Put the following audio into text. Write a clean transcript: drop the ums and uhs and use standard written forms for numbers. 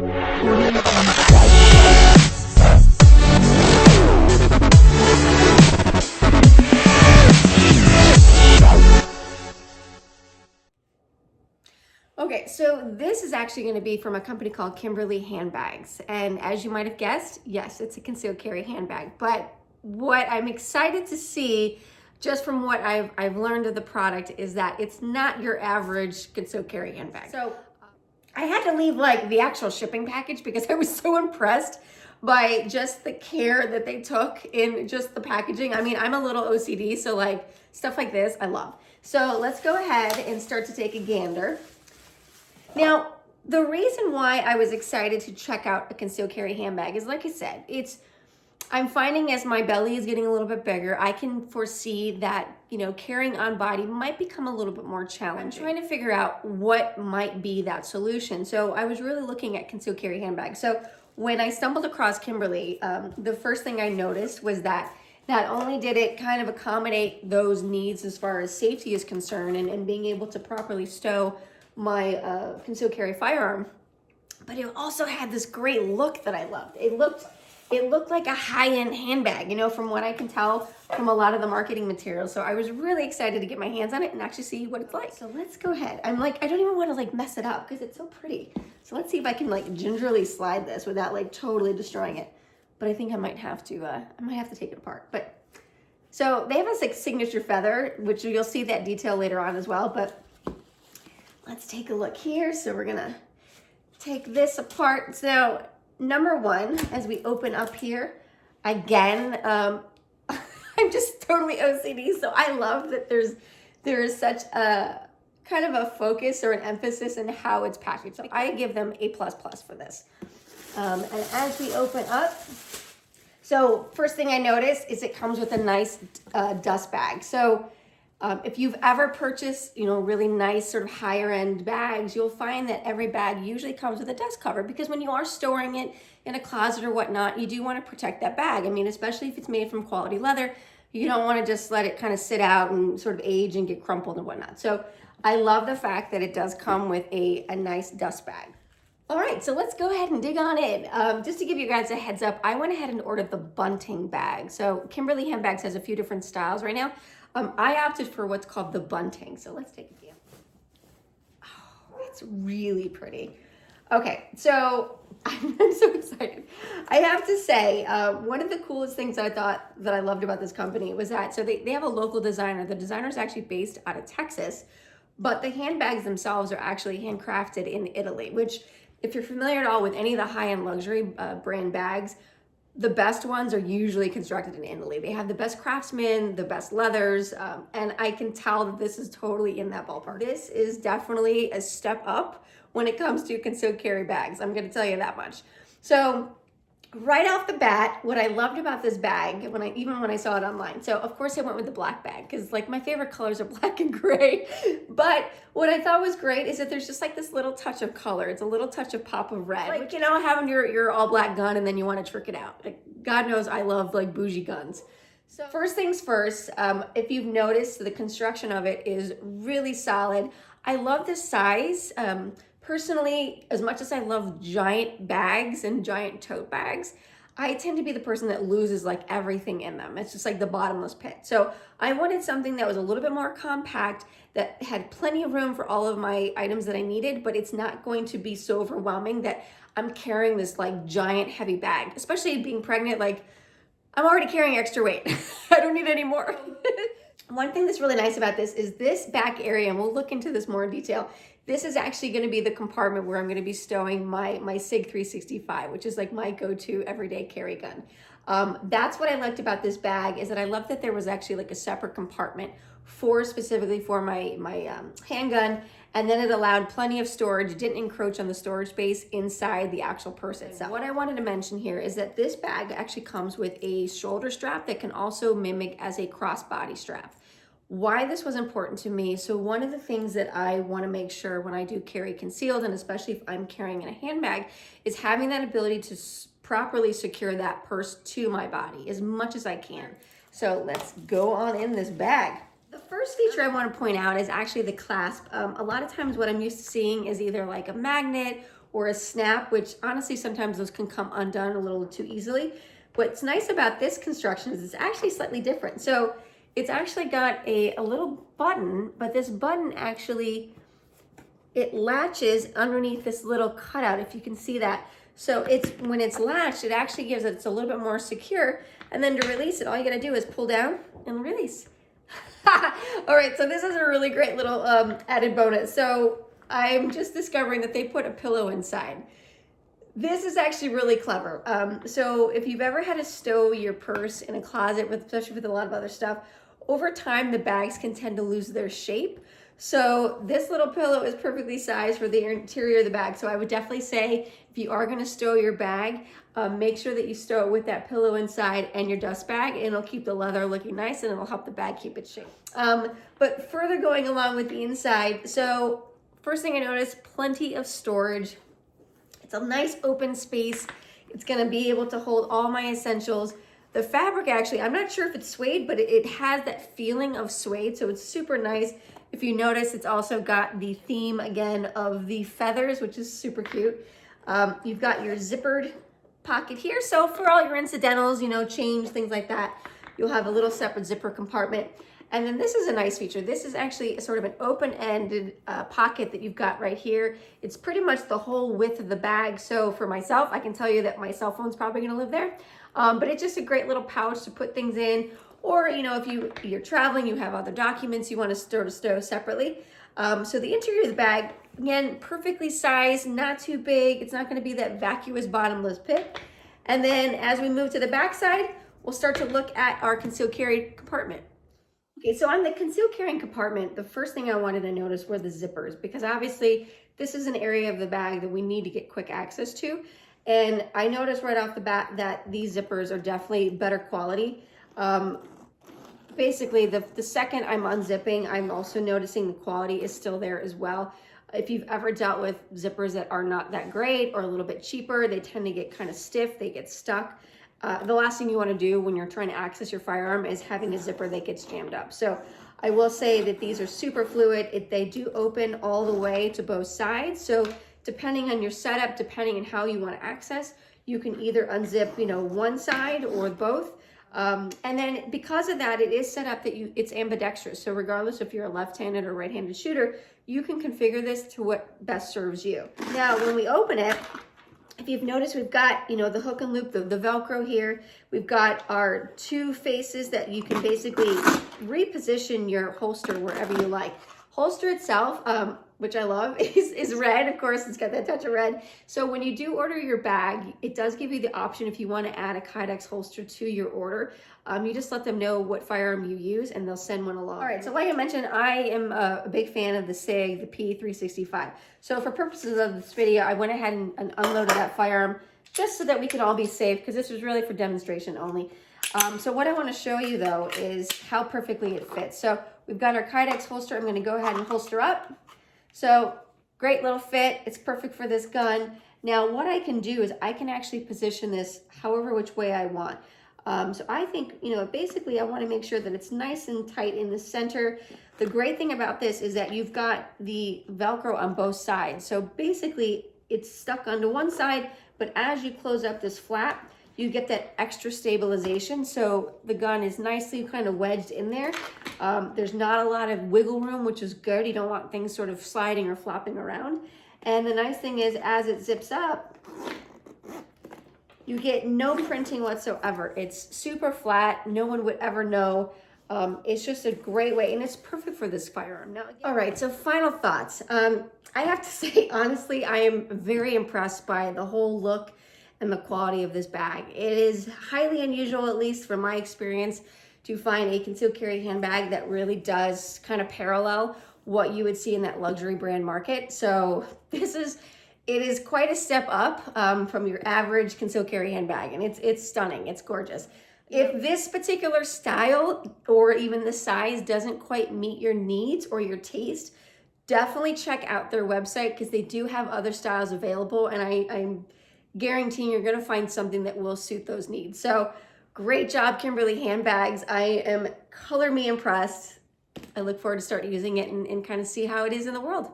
Okay, so this is actually going to be from a company called Kimberly Handbags. And as you might have guessed, yes, it's a concealed carry handbag. But what I'm excited to see, just from what I've learned of the product, is that it's not your average concealed carry handbag. So I had to leave like the actual shipping package because I was so impressed by just the care that they took in just the packaging. I mean, I'm a little OCD, so like stuff like this, I love. So let's go ahead and start to take a gander. Now, the reason why I was excited to check out a concealed carry handbag is, like I said, I'm finding as my belly is getting a little bit bigger, I can foresee that, carrying on body might become a little bit more challenging. I'm trying to figure out what might be that solution. So I was really looking at concealed carry handbags. So when I stumbled across Kimberly, the first thing I noticed was that not only did it kind of accommodate those needs as far as safety is concerned and being able to properly stow my concealed carry firearm, but it also had this great look that I loved. It looked like a high-end handbag, from what I can tell from a lot of the marketing materials. So I was really excited to get my hands on it and actually see what it's like. So let's go ahead. I don't even want to mess it up because it's so pretty. So let's see if I can gingerly slide this without totally destroying it. But I think I might have to take it apart. But so they have a signature feather, which you'll see that detail later on as well. But let's take a look here. So we're gonna take this apart. So number one, as we open up here, again, I'm just totally OCD. So I love that there is such a kind of a focus or an emphasis in how it's packaged. So I give them A++ for this. And as we open up, so first thing I noticed is it comes with a nice dust bag. So if you've ever purchased, really nice sort of higher end bags, you'll find that every bag usually comes with a dust cover because when you are storing it in a closet or whatnot, you do want to protect that bag. I mean, especially if it's made from quality leather, you don't want to just let it kind of sit out and sort of age and get crumpled and whatnot. So I love the fact that it does come with a nice dust bag. All right, so let's go ahead and dig on in. Just to give you guys a heads up, I went ahead and ordered the Bunting bag. So Kimberly Handbags has a few different styles right now. I opted for what's called the Bunting. So let's take a view. Oh, it's really pretty. Okay, so I'm so excited. I have to say, one of the coolest things I thought that I loved about this company was that, so they have a local designer. The designer is actually based out of Texas, but the handbags themselves are actually handcrafted in Italy, which if you're familiar at all with any of the high-end luxury brand bags, the best ones are usually constructed in Italy. They have the best craftsmen, the best leathers, and I can tell that this is totally in that ballpark. This is definitely a step up when it comes to concealed carry bags. I'm gonna tell you that much. So right off the bat, what I loved about this bag, even when I saw it online, so of course I went with the black bag because my favorite colors are black and gray. But what I thought was great is that there's just this little touch of color. It's a little touch of pop of red. Having your all black gun and then you want to trick it out. God knows I love bougie guns. So first things first, if you've noticed, the construction of it is really solid. I love the size. Personally, as much as I love giant bags and giant tote bags, I tend to be the person that loses everything in them. It's just the bottomless pit. So I wanted something that was a little bit more compact, that had plenty of room for all of my items that I needed, but it's not going to be so overwhelming that I'm carrying this giant heavy bag, especially being pregnant. I'm already carrying extra weight. I don't need any more. One thing that's really nice about this is this back area, and we'll look into this more in detail. This is actually going to be the compartment where I'm going to be stowing my SIG 365, which is my go-to everyday carry gun. That's what I liked about this bag, is that I loved that there was actually a separate compartment specifically for my handgun, and then it allowed plenty of storage. It didn't encroach on the storage space inside the actual purse itself. What I wanted to mention here is that this bag actually comes with a shoulder strap that can also mimic as a crossbody strap. Why this was important to me, so one of the things that I want to make sure when I do carry concealed, and especially if I'm carrying in a handbag, is having that ability to properly secure that purse to my body as much as I can. So let's go on in this bag. The first feature I want to point out is actually the clasp. A lot of times what I'm used to seeing is either a magnet or a snap, which honestly, sometimes those can come undone a little too easily. What's nice about this construction is it's actually slightly different. So it's actually got a little button, but this button actually, it latches underneath this little cutout, if you can see that. So it's, when it's latched, it actually gives it, it's a little bit more secure. And then to release it, all you gotta do is pull down and release. All right, so this is a really great little added bonus. So I'm just discovering that they put a pillow inside. This is actually really clever. So if you've ever had to stow your purse in a closet, especially with a lot of other stuff, over time the bags can tend to lose their shape. So this little pillow is perfectly sized for the interior of the bag. So I would definitely say if you are gonna stow your bag, make sure that you stow it with that pillow inside and your dust bag, and it'll keep the leather looking nice and it'll help the bag keep its shape. But further going along with the inside, so first thing I noticed, plenty of storage. It's a nice open space. It's gonna be able to hold all my essentials. The fabric actually, I'm not sure if it's suede, but it has that feeling of suede, so it's super nice. If you notice, it's also got the theme again of the feathers, which is super cute. You've got your zippered pocket here. So for all your incidentals, you know, change, things like that, you'll have a little separate zipper compartment. And then this is a nice feature. This is actually sort of an open-ended pocket that you've got right here. It's pretty much the whole width of the bag. So for myself, I can tell you that my cell phone's probably gonna live there. But it's just a great little pouch to put things in. Or, you know, if you're traveling, you have other documents you want to stow separately. So the interior of the bag, again, perfectly sized, not too big. It's not going to be that vacuous bottomless pit. And then as we move to the back side, we'll start to look at our concealed carry compartment. Okay, so on the concealed carrying compartment, the first thing I wanted to notice were the zippers, because obviously this is an area of the bag that we need to get quick access to. And I noticed right off the bat that these zippers are definitely better quality. Basically, the second I'm unzipping, I'm also noticing the quality is still there as well. If you've ever dealt with zippers that are not that great or a little bit cheaper, they tend to get kind of stiff, they get stuck. The last thing you want to do when you're trying to access your firearm is having a zipper that gets jammed up. So I will say that these are super fluid. They do open all the way to both sides. So depending on your setup, depending on how you want to access, you can either unzip, you know, one side or both. And then because of that, it is set up that it's ambidextrous. So regardless if you're a left-handed or right-handed shooter, you can configure this to what best serves you. Now, when we open it, if you've noticed, we've got, you know, the hook and loop, the Velcro here. We've got our two faces that you can basically reposition your holster wherever you like. Holster itself, which I love, is red. Of course, it's got that touch of red. So when you do order your bag, it does give you the option if you want to add a Kydex holster to your order. You just let them know what firearm you use and they'll send one along. All right, so like I mentioned, I am a big fan of the SIG, the P365. So for purposes of this video, I went ahead and unloaded that firearm just so that we could all be safe, because this was really for demonstration only. So what I want to show you though is how perfectly it fits. So we've got our Kydex holster. I'm going to go ahead and holster up. So great little fit. It's perfect for this gun. Now what I can do is I can actually position this however which way I want. So I think, you know, basically I want to make sure that it's nice and tight in the center. The great thing about this is that you've got the Velcro on both sides. So basically it's stuck onto one side, but as you close up this flap, you get that extra stabilization. So the gun is nicely kind of wedged in there. There's not a lot of wiggle room, which is good. You don't want things sort of sliding or flopping around. And the nice thing is, as it zips up, you get no printing whatsoever. It's super flat. No one would ever know. It's just a great way, and it's perfect for this firearm. Now, all right, so final thoughts. I have to say, honestly, I am very impressed by the whole look and the quality of this bag. It is highly unusual, at least from my experience, to find a concealed carry handbag that really does kind of parallel what you would see in that luxury brand market. So it is quite a step up from your average concealed carry handbag, and it's stunning, it's gorgeous. If this particular style or even the size doesn't quite meet your needs or your taste, definitely check out their website, because they do have other styles available, and I'm guaranteeing you're going to find something that will suit those needs. So great job, Kimberly Handbags. I am color me impressed. I look forward to start using it and kind of see how it is in the world.